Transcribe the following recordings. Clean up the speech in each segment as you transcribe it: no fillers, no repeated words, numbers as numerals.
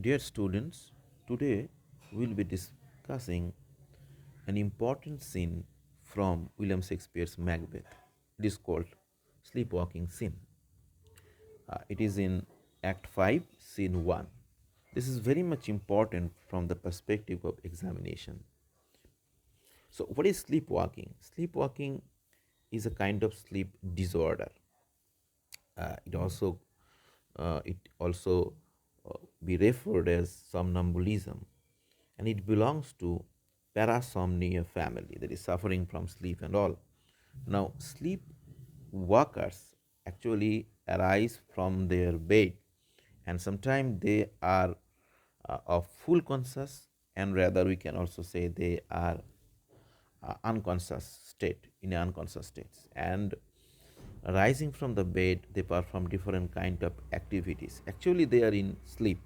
Dear students, today we'll be discussing an important scene from William Shakespeare's Macbeth. It is called Sleepwalking Scene. It is in Act 5, Scene 1. This is very much important from the perspective of examination. So, what is sleepwalking? Sleepwalking is a kind of sleep disorder. It also be referred as somnambulism, and it belongs to parasomnia family, that is suffering from sleep and all. Now, sleep walkers actually arise from their bed, and sometimes they are of full conscious, and rather we can also say they are unconscious state in unconscious states, and rising from the bed they perform different kind of activities. Actually they are in sleep.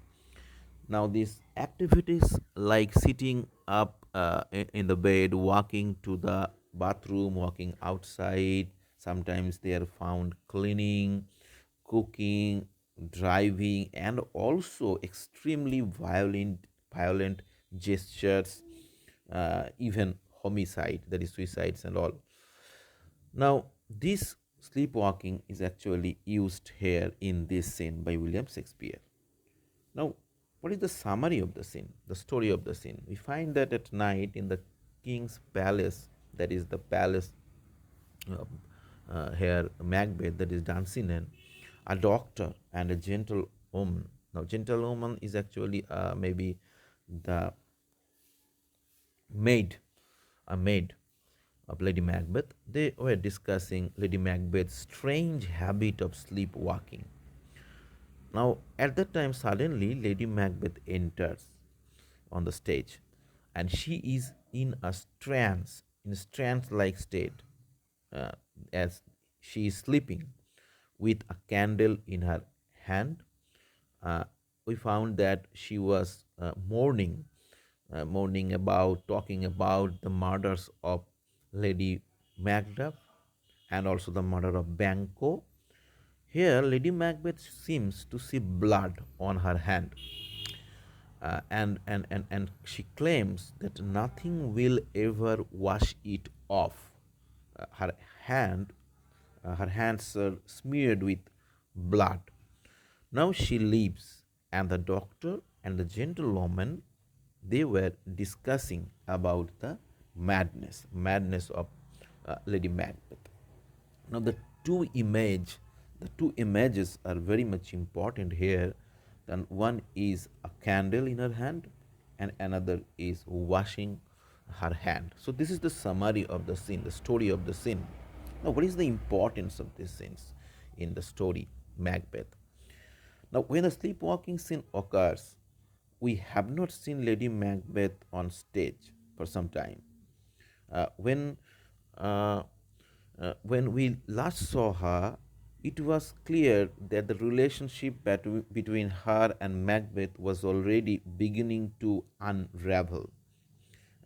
Now these activities like sitting up in the bed, walking to the bathroom, walking outside, sometimes they are found cleaning, cooking, driving, and also extremely violent gestures, even homicide, that is suicides and all. Now, this sleepwalking is actually used here in this scene by William Shakespeare. Now, what is the summary of the scene, the story of the scene? We find that at night in the king's palace, that is the palace uh, here, Macbeth, that is Dunsinane, a doctor and a gentlewoman. Now, gentlewoman is actually maybe the maid, a maid of Lady Macbeth. They were discussing Lady Macbeth's strange habit of sleepwalking. Now, at that time, suddenly Lady Macbeth enters on the stage, and she is in a trance-like state, uh, as she is sleeping with a candle in her hand. uh, we found that she was mourning about, talking about the murders of Lady Macduff and also the murder of Banquo. Here, Lady Macbeth seems to see blood on her hand, and she claims that nothing will ever wash it off. Her hand, her hands are smeared with blood. Now she leaves, and the doctor and the gentlewoman, they were discussing about the madness of Lady Macbeth. Now the two images are very much important here. Then one is a candle in her hand, and another is washing her hand. So this is the summary of the scene, the story of the scene. Now, what is the importance of these scenes in the story Macbeth? Now, when a sleepwalking scene occurs, we have not seen Lady Macbeth on stage for some time. Uh, when uh, when we last saw her, it was clear that the relationship between her and Macbeth was already beginning to unravel.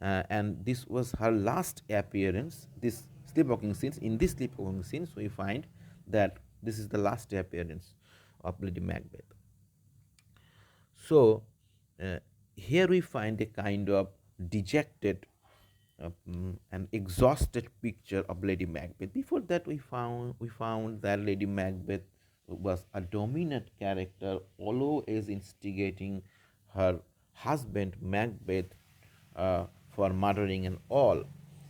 And this was her last appearance. This sleepwalking scenes, in this sleepwalking scenes, we find that this is the last appearance of Lady Macbeth. So uh, here we find a kind of dejected and exhausted picture of Lady Macbeth. Before that, we found that Lady Macbeth was a dominant character, always instigating her husband Macbeth for murdering and all.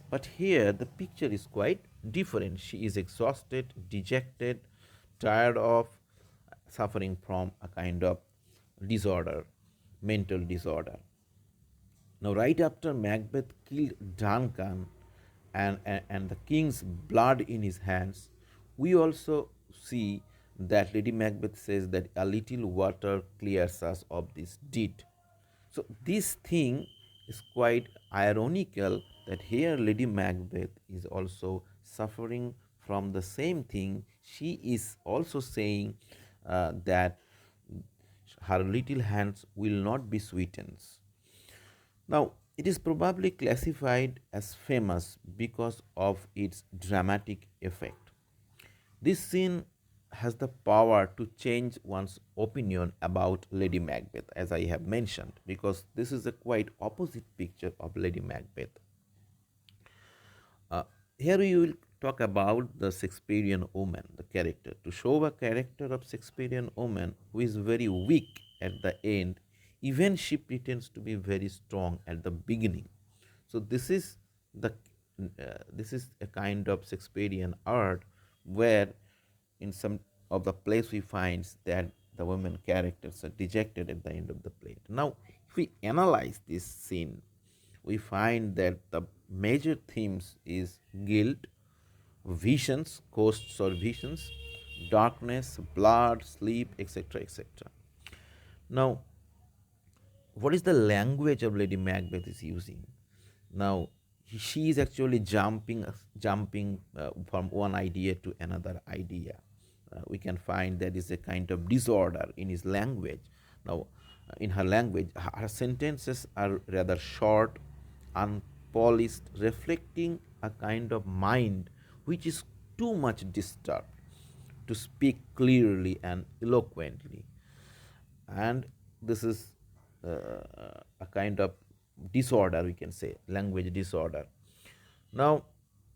But here the picture is quite different. She is exhausted, dejected, tired of, suffering from a kind of disorder, mental disorder. Now, right after Macbeth killed Duncan and the king's blood in his hands, we also see that Lady Macbeth says that a little water clears us of this deed. So, this thing is quite ironical that here Lady Macbeth is also suffering from the same thing. She is also saying that her little hands will not be sweetened. Now, it is probably classified as famous because of its dramatic effect. This scene has the power to change one's opinion about Lady Macbeth, as I have mentioned, because this is a quite opposite picture of Lady Macbeth. Uh, Here we will talk about the Shakespearean woman, the character. To show a character of Shakespearean woman who is very weak at the end, even she pretends to be very strong at the beginning. So the this is a kind of Shakespearean art where in some of the plays we find that the women characters are dejected at the end of the play. Now, if we analyze this scene, we find that the major themes is guilt, visions, ghosts or visions, darkness, blood, sleep, etc., etc. Now, what is the language of Lady Macbeth is using? Now, she is actually jumping from one idea to another idea. We can find there is a kind of disorder in his language. Now, in her language, her sentences are rather short, unpolished, reflecting a kind of mind which is too much disturbed to speak clearly and eloquently. And this is a kind of disorder, we can say, language disorder. Now,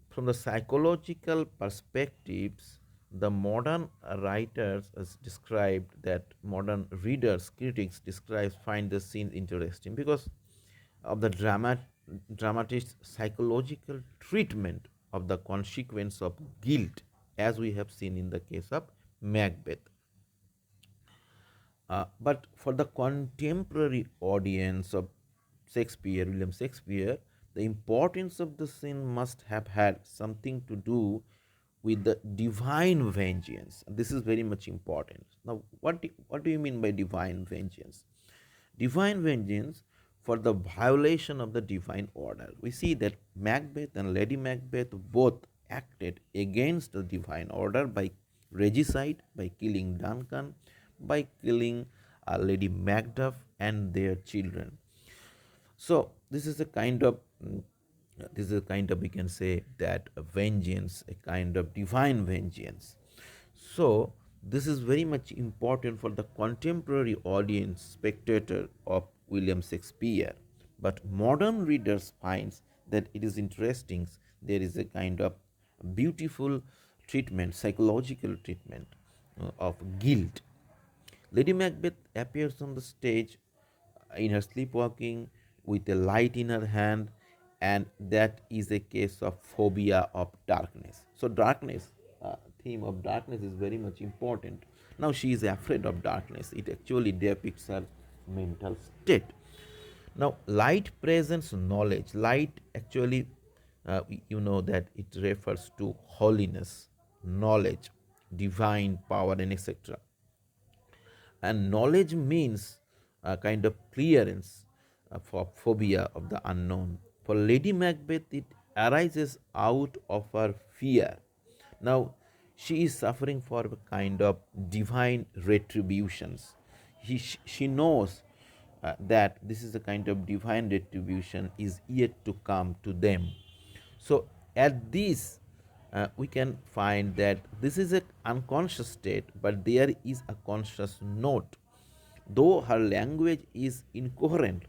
from the psychological perspectives, the modern writers has described that modern readers, critics describe find the scene interesting because of the dramatic psychological treatment of the consequence of guilt, as we have seen in the case of Macbeth. But for the contemporary audience of Shakespeare, William Shakespeare, the importance of the scene must have had something to do with the divine vengeance. This is very much important. Now, what do you mean by divine vengeance? Divine vengeance for the violation of the divine order. We see that Macbeth and Lady Macbeth both acted against the divine order by regicide, by killing Duncan, by killing Lady Macduff and their children. So this is a kind of, we can say that a vengeance, a kind of divine vengeance. So this is very much important for the contemporary audience, spectator of William Shakespeare. But modern readers finds that it is interesting. There is a kind of beautiful treatment, psychological treatment of guilt. Lady Macbeth appears on the stage in her sleepwalking with a light in her hand, and that is a case of phobia of darkness. So, theme of darkness is very much important. Now, she is afraid of darkness. It actually depicts her mental state. Now, light presents knowledge. Light actually, you know that it refers to holiness, knowledge, divine power, and etc. And knowledge means a kind of clearance for phobia of the unknown. For Lady Macbeth, it arises out of her fear. Now, she is suffering for a kind of divine retributions. She knows that this is a kind of divine retribution is yet to come to them. So, at this, we can find that this is an unconscious state, but there is a conscious note. Though her language is incoherent,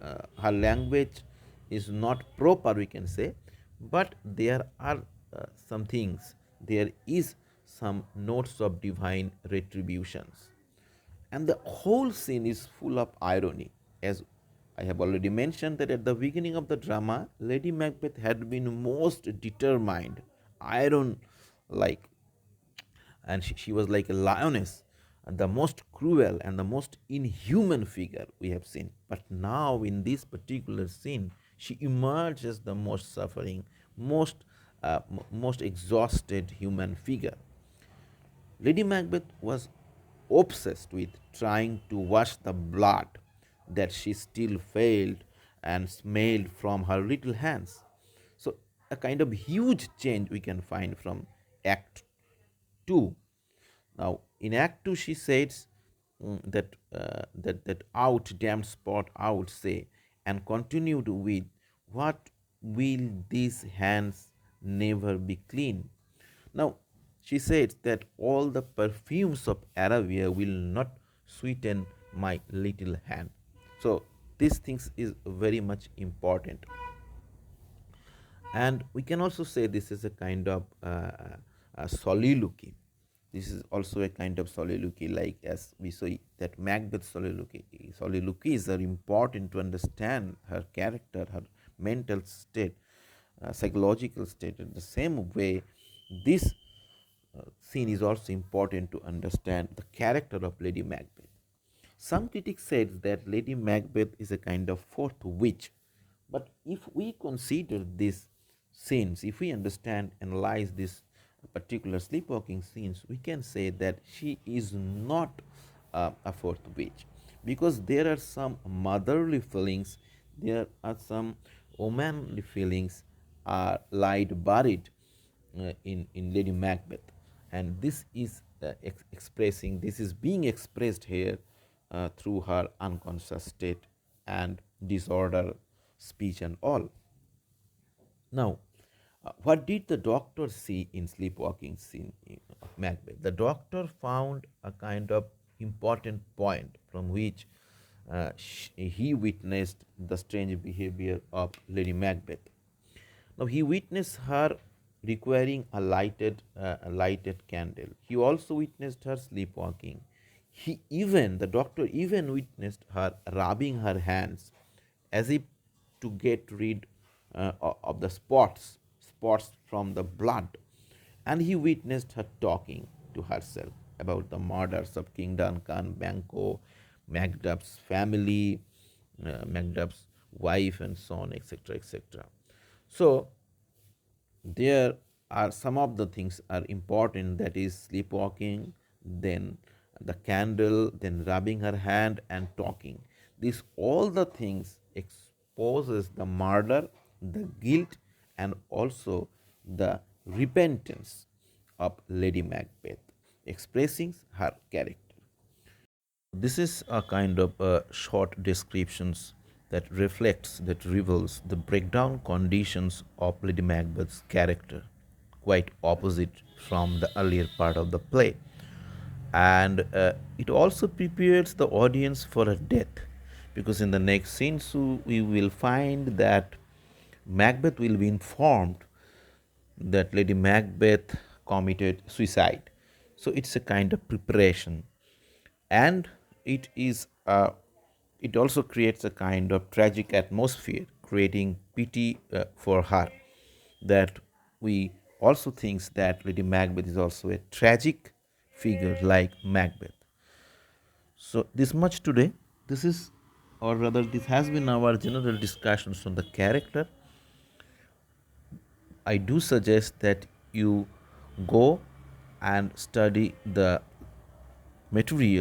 her language is not proper, we can say, but there are some things, there is some notes of divine retributions. And the whole scene is full of irony. As I have already mentioned, that at the beginning of the drama, Lady Macbeth had been most determined, iron like, and she was like a lioness, and the most cruel and the most inhuman figure we have seen. But now, in this particular scene, she emerges the most suffering, most exhausted human figure. Lady Macbeth was obsessed with trying to wash the blood that she still felt and smelled from her little hands. So, a kind of huge change we can find from Act 2. Now, in Act 2, she says that out, damned spot out, say, and continued with, what will these hands never be clean? Now, She said that all the perfumes of Arabia will not sweeten my little hand. So these things is very much important. And we can also say this is a kind of soliloquy. This is also a kind of soliloquy, like as we say that Macbeth soliloquy. Soliloquies are important to understand her character, her mental state, psychological state. In the same way, this scene is also important to understand the character of Lady Macbeth. Some critics said that Lady Macbeth is a kind of fourth witch, but if we consider these scenes, if we understand, analyze these particular sleepwalking scenes, we can say that she is not a fourth witch, because there are some motherly feelings, there are some womanly feelings are lied buried in Lady Macbeth, and this is expressing, this is being expressed here through her unconscious state and disorder, speech, and all. Now, what did the doctor see in sleepwalking scene of Macbeth? The doctor found a kind of important point from which he witnessed the strange behavior of Lady Macbeth. Now he witnessed her requiring a lighted candle. He also witnessed her sleepwalking. The doctor even witnessed her rubbing her hands as if to get rid of the spots from the blood. And he witnessed her talking to herself about the murders of King Duncan, Banquo, Macduff's family, Macduff's wife, and so on, etc., etc. So there are some of the things are important, that is sleepwalking, then the candle, then rubbing her hand and talking. These all the things exposes the murder, the guilt, and also the repentance of Lady Macbeth, expressing her character. This is a kind of short descriptions that reflects, that reveals the breakdown conditions of Lady Macbeth's character, quite opposite from the earlier part of the play. And it also prepares the audience for her death, because in the next scene so we will find that Macbeth will be informed that Lady Macbeth committed suicide. So it's a kind of preparation, and it also creates a kind of tragic atmosphere, creating pity for her. That we also thinks that Lady Macbeth is also a tragic figure like Macbeth. So this much today. This is, or rather, this has been our general discussions on the character. I do suggest that you go and study the material